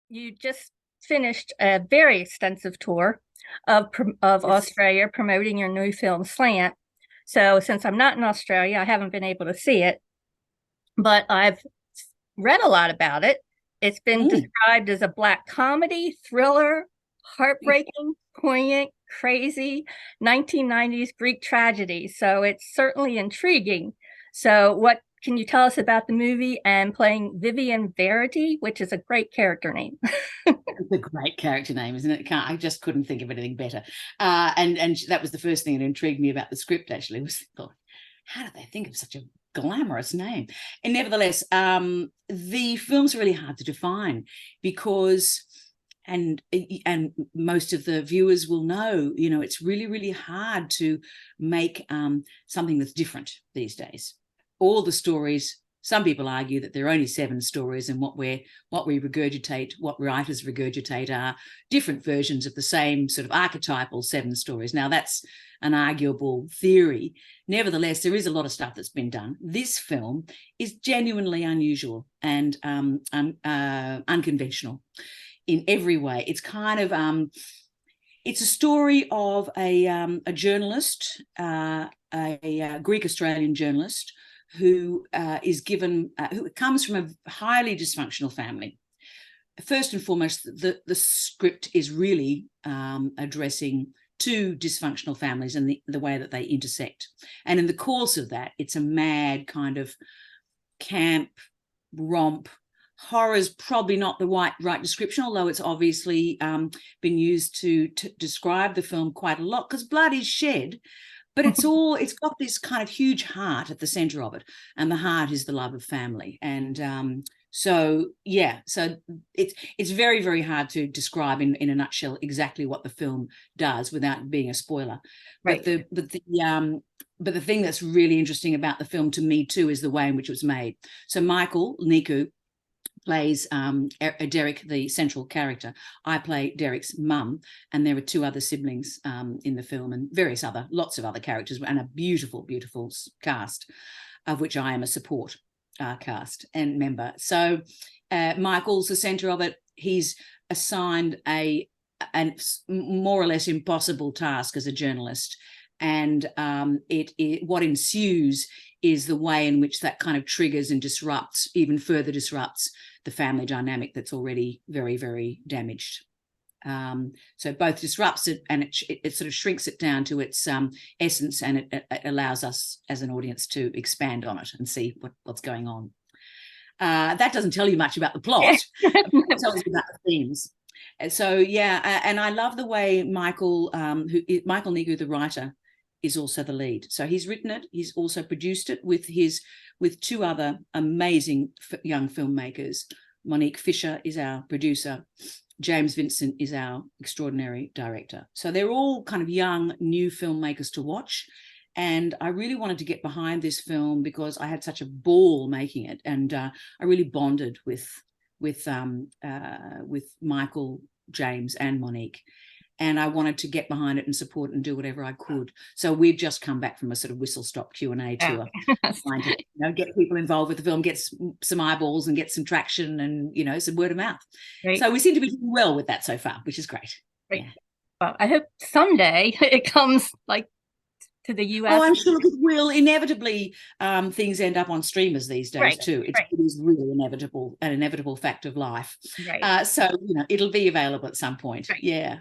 you just finished a very extensive tour of Yes. Australia promoting your new film Slant. So since I'm not in Australia, I haven't been able to see it, but I've read a lot about it. It's been Mm. described as a black comedy, thriller, heartbreaking, poignant, crazy 1990s Greek tragedy. So it's certainly intriguing. So what can you tell us about the movie and playing Vivianne Verity, which is a great character name? It's a great character name, isn't it? I just couldn't think of anything better. And that was the first thing that intrigued me about the script. Actually, was thought, how did they think of such a glamorous name? And nevertheless, the film's really hard to define because, and most of the viewers will know, it's really hard to make something that's different these days. All the stories, some people argue that there are only 7 stories, and what we regurgitate, what writers regurgitate, are different versions of the same sort of archetypal 7 stories. Now, that's an arguable theory. Nevertheless, there is a lot of stuff that's been done. This film is genuinely unusual and unconventional in every way. It's kind of it's a story of a journalist, a Greek Australian journalist who who comes from a highly dysfunctional family. First and foremost, the script is really addressing 2 dysfunctional families and the way that they intersect. And in the course of that, it's a mad kind of camp romp. Horror's probably not the right description, although it's obviously been used to describe the film quite a lot, because blood is shed. But it's got this kind of huge heart at the center of it, and the heart is the love of family. And so it's very hard to describe in a nutshell exactly what the film does without being a spoiler. Right. But the thing that's really interesting about the film to me too is the way in which it was made. So Michael Niku plays Derek, the central character. I play Derek's mum, and there are 2 other siblings in the film, and lots of other characters, and a beautiful cast, of which I am a support cast and member. So Michael's the center of it. He's assigned a more or less impossible task as a journalist, and what ensues is the way in which that kind of triggers and even further disrupts the family dynamic that's already very damaged. So it both disrupts it, and it sort of shrinks it down to its essence, and it allows us as an audience to expand on it and see what's going on. That doesn't tell you much about the plot. It tells you about the themes. And so, and I love the way Michael Nigu, the writer, is also the lead. So he's written it. He's also produced it with 2 other amazing young filmmakers. Monique Fisher is our producer. James Vincent is our extraordinary director. So they're all kind of young, new filmmakers to watch. And I really wanted to get behind this film because I had such a ball making it, and I really bonded with Michael, James, and Monique. And I wanted to get behind it and support it and do whatever I could. So we've just come back from a sort of whistle-stop Q&A tour, trying to get people involved with the film, get some eyeballs and get some traction, and some word of mouth. Right. So we seem to be doing well with that so far, which is great. Right. Yeah. Well, I hope someday it comes to the US. Oh, I'm sure it will. Inevitably, things end up on streamers these days too. It is really an inevitable fact of life. Right. So it'll be available at some point. Right. Yeah.